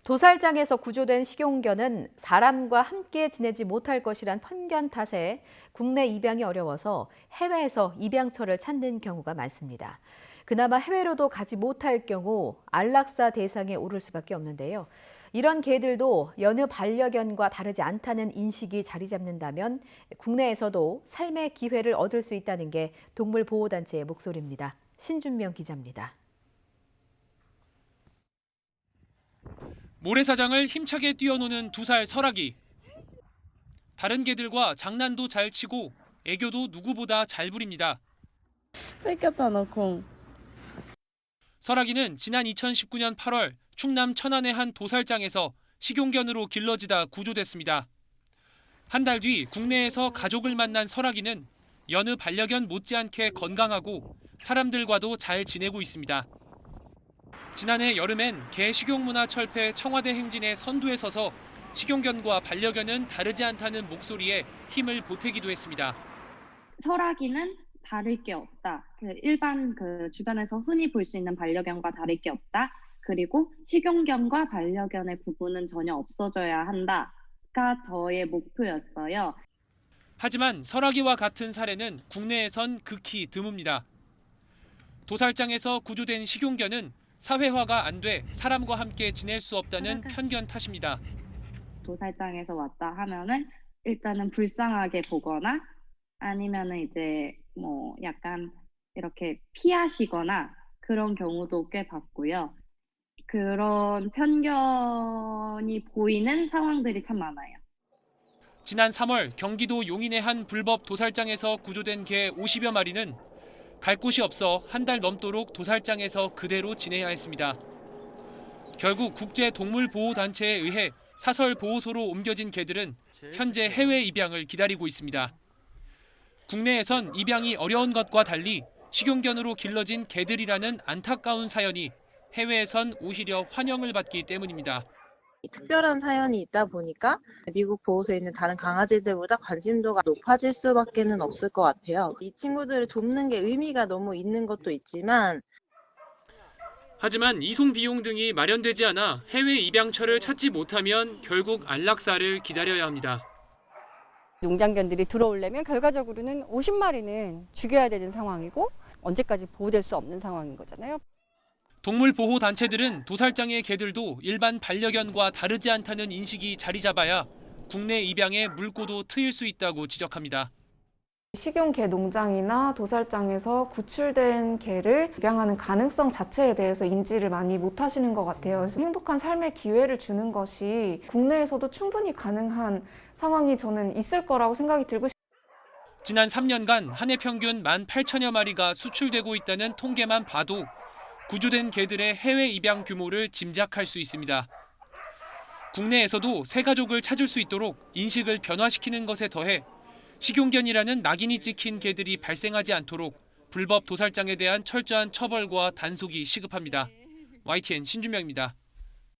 도살장에서 구조된 식용견은 사람과 함께 지내지 못할 것이란 편견 탓에 국내 입양이 어려워서 해외에서 입양처를 찾는 경우가 많습니다. 그나마 해외로도 가지 못할 경우 안락사 대상에 오를 수밖에 없는데요. 이런 개들도 여느 반려견과 다르지 않다는 인식이 자리 잡는다면 국내에서도 삶의 기회를 얻을 수 있다는 게 동물보호단체의 목소리입니다. 신준명 기자입니다. 모래사장을 힘차게 뛰어노는 2살 설아기. 다른 개들과 장난도 잘 치고 애교도 누구보다 잘 부립니다. 뺏겼다 너 공. 설아기는 지난 2019년 8월 충남 천안의 한 도살장에서 식용견으로 길러지다 구조됐습니다. 한 달 뒤 국내에서 가족을 만난 설아기는 여느 반려견 못지않게 건강하고 사람들과도 잘 지내고 있습니다. 지난해 여름엔 개 식용문화 철폐 청와대 행진의 선두에 서서 식용견과 반려견은 다르지 않다는 목소리에 힘을 보태기도 했습니다. 설아기는 다를 게 없다. 일반 주변에서 흔히 볼 수 있는 반려견과 다를 게 없다. 그리고 식용견과 반려견의 구분은 전혀 없어져야 한다가 저의 목표였어요. 하지만 설아기와 같은 사례는 국내에선 극히 드뭅니다. 도살장에서 구조된 식용견은 사회화가 안 돼 사람과 함께 지낼 수 없다는 편견 탓입니다. 도살장에서 왔다 하면은 일단은 불쌍하게 보거나 아니면은 이제 약간 이렇게 피하시거나 그런 경우도 꽤 봤고요. 그런 편견이 보이는 상황들이 참 많아요. 지난 3월 경기도 용인의 한 불법 도살장에서 구조된 개 50여 마리는 갈 곳이 없어 한 달 넘도록 도살장에서 그대로 지내야 했습니다. 결국 국제동물보호단체에 의해 사설보호소로 옮겨진 개들은 현재 해외 입양을 기다리고 있습니다. 국내에선 입양이 어려운 것과 달리 식용견으로 길러진 개들이라는 안타까운 사연이 해외에선 오히려 환영을 받기 때문입니다. 특별한 사연이 있다 보니까 미국 보호소에 있는 다른 강아지들보다 관심도가 높아질 수밖에는 없을 것 같아요. 이 친구들을 돕는 게 의미가 너무 있는 것도 있지만 하지만 이송 비용 등이 마련되지 않아 해외 입양처를 찾지 못하면 결국 안락사를 기다려야 합니다. 농장견들이 들어오려면 결과적으로는 50마리는 죽여야 되는 상황이고 언제까지 보호될 수 없는 상황인 거잖아요. 동물보호단체들은 도살장의 개들도 일반 반려견과 다르지 않다는 인식이 자리 잡아야 국내 입양에 물꼬도 트일 수 있다고 지적합니다. 식용개 농장이나 도살장에서 구출된 개를 입양하는 가능성 자체에 대해서 인지를 많이 못하시는 것 같아요. 그래서 행복한 삶의 기회를 주는 것이 국내에서도 충분히 가능한 상황이 저는 있을 거라고 생각이 들고 지난 3년간 한 해 평균 18,000여 마리가 수출되고 있다는 통계만 봐도 구조된 개들의 해외 입양 규모를 짐작할 수 있습니다. 국내에서도 새 가족을 찾을 수 있도록 인식을 변화시키는 것에 더해 식용견이라는 낙인이 찍힌 개들이 발생하지 않도록 불법 도살장에 대한 철저한 처벌과 단속이 시급합니다. YTN 신준명입니다.